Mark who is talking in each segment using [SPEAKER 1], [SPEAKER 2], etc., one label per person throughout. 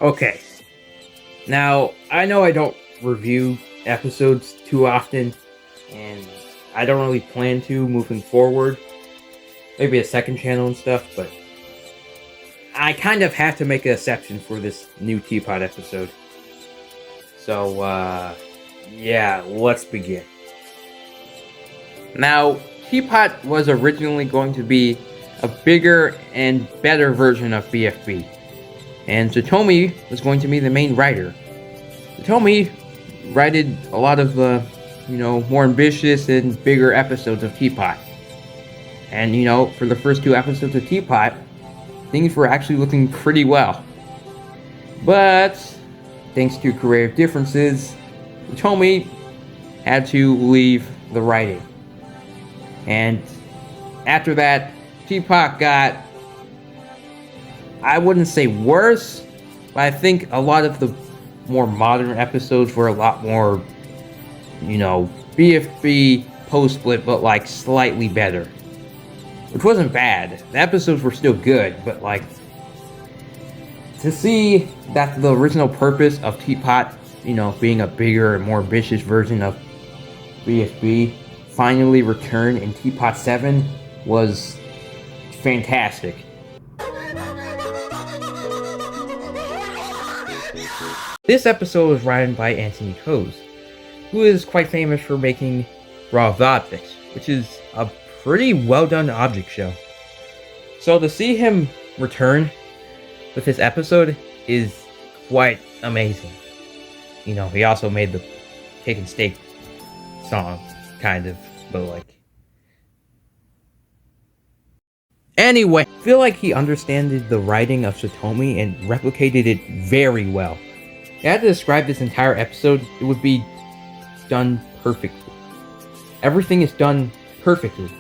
[SPEAKER 1] Okay, now I know I don't review episodes too often, and I don't really plan to moving forward. Maybe a second channel and stuff, but I kind of have to make an exception for this new Teapot episode. So, yeah, let's begin. Now, Teapot was originally going to be a bigger and better version of BFB, and Satomi was going to be the main writer. Satomi writed a lot of the, more ambitious and bigger episodes of Teapot. And, for the first two episodes of Teapot, things were actually looking pretty well. But, thanks to creative differences, Satomi had to leave the writing. And after that, Teapot got, I wouldn't say worse, but I think a lot of the more modern episodes were a lot more, BFB post-split, but like slightly better. Which wasn't bad. The episodes were still good, but like, to see that the original purpose of Teapot, being a bigger and more ambitious version of BFB, finally returned in Teapot 7 was fantastic. This episode was written by Anthony Coase, who is quite famous for making Raw of Objects, which is a pretty well done object show. So to see him return with this episode is quite amazing. He also made the Cake and Steak song, kind of, but like. Anyway, I feel like he understood the writing of Satomi and replicated it very well. If I had to describe this entire episode, it would be done perfectly. Everything is done perfectly.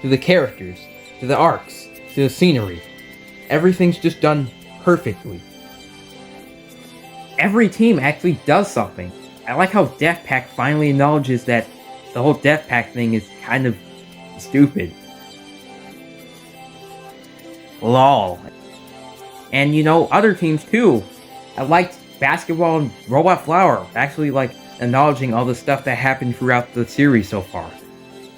[SPEAKER 1] To the characters, to the arcs, to the scenery. Everything's just done perfectly. Every team actually does something. I like how Death Pack finally acknowledges that the whole Death Pack thing is kind of stupid. LOL. And other teams too. I liked Basketball and Robot Flower actually acknowledging all the stuff that happened throughout the series so far.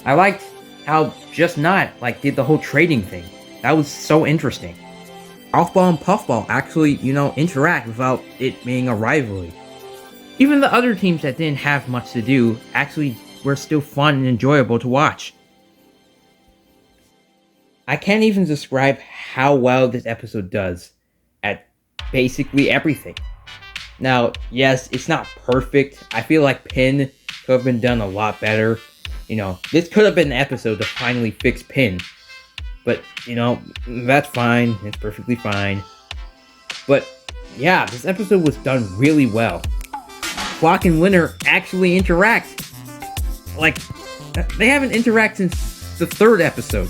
[SPEAKER 1] I liked how Just Not did the whole trading thing. That was so interesting. Off-Ball and Puffball actually, interact without it being a rivalry. Even the other teams that didn't have much to do actually were still fun and enjoyable to watch. I can't even describe how well this episode does at basically everything. Now, yes, it's not perfect. I feel like Pin could have been done a lot better. This could have been an episode to finally fix Pin. But, that's fine. It's perfectly fine. But, yeah, this episode was done really well. Flock and Winter actually interact. They haven't interacted since the third episode.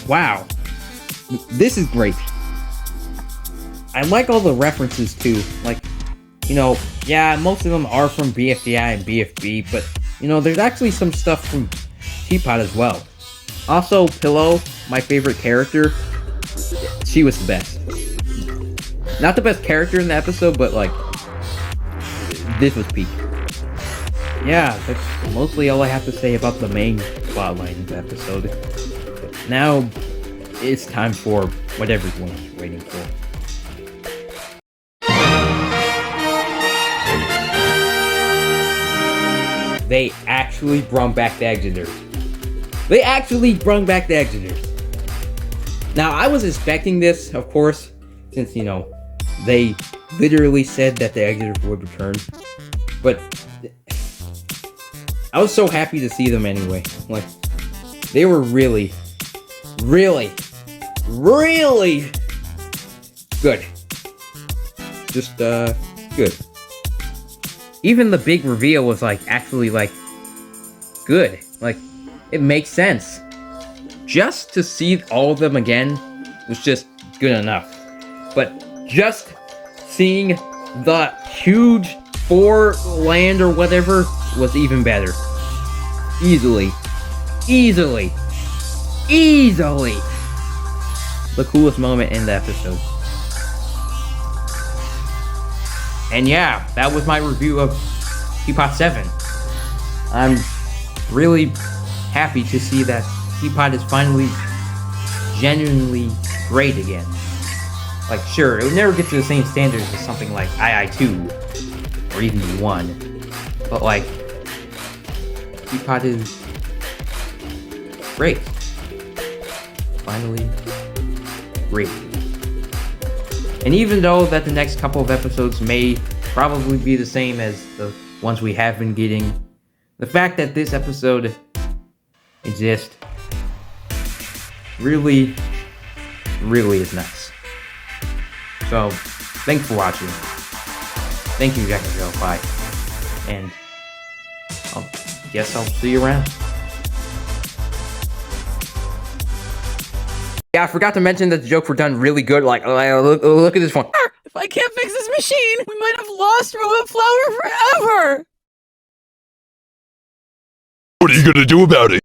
[SPEAKER 1] Wow. This is great. I like all the references too. Yeah, most of them are from BFDI and BFB, but, there's actually some stuff from Teapot as well. Also, Pillow, my favorite character, she was the best. Not the best character in the episode, but, this was peak. Yeah, that's mostly all I have to say about the main plotline of the episode. But now, it's time for what everyone's waiting for. They actually brought back the Exiters. Now, I was expecting this, of course, since, they literally said that the Exiters would return. But I was so happy to see them anyway. They were really, really, really good. Just, good. Even the big reveal was actually good. It makes sense. Just to see all of them again was just good enough. But just seeing the huge 4 land or whatever was even better. Easily. The coolest moment in the episode. And yeah, that was my review of TPOT 7. I'm really happy to see that TPOT is finally genuinely great again. Like, sure, it would never get to the same standards as something like II2 or even 1, but like, TPOT is great. Finally great. And even though that the next couple of episodes may probably be the same as the ones we have been getting, the fact that this episode exists really is nice. So, thanks for watching. Thank you, Jack and Joe. Bye. And I guess I'll see you around. Yeah, I forgot to mention that the jokes were done really good. Like, look at this one.
[SPEAKER 2] If I can't fix this machine, we might have lost Robot Flower forever!
[SPEAKER 3] What are you gonna do about it?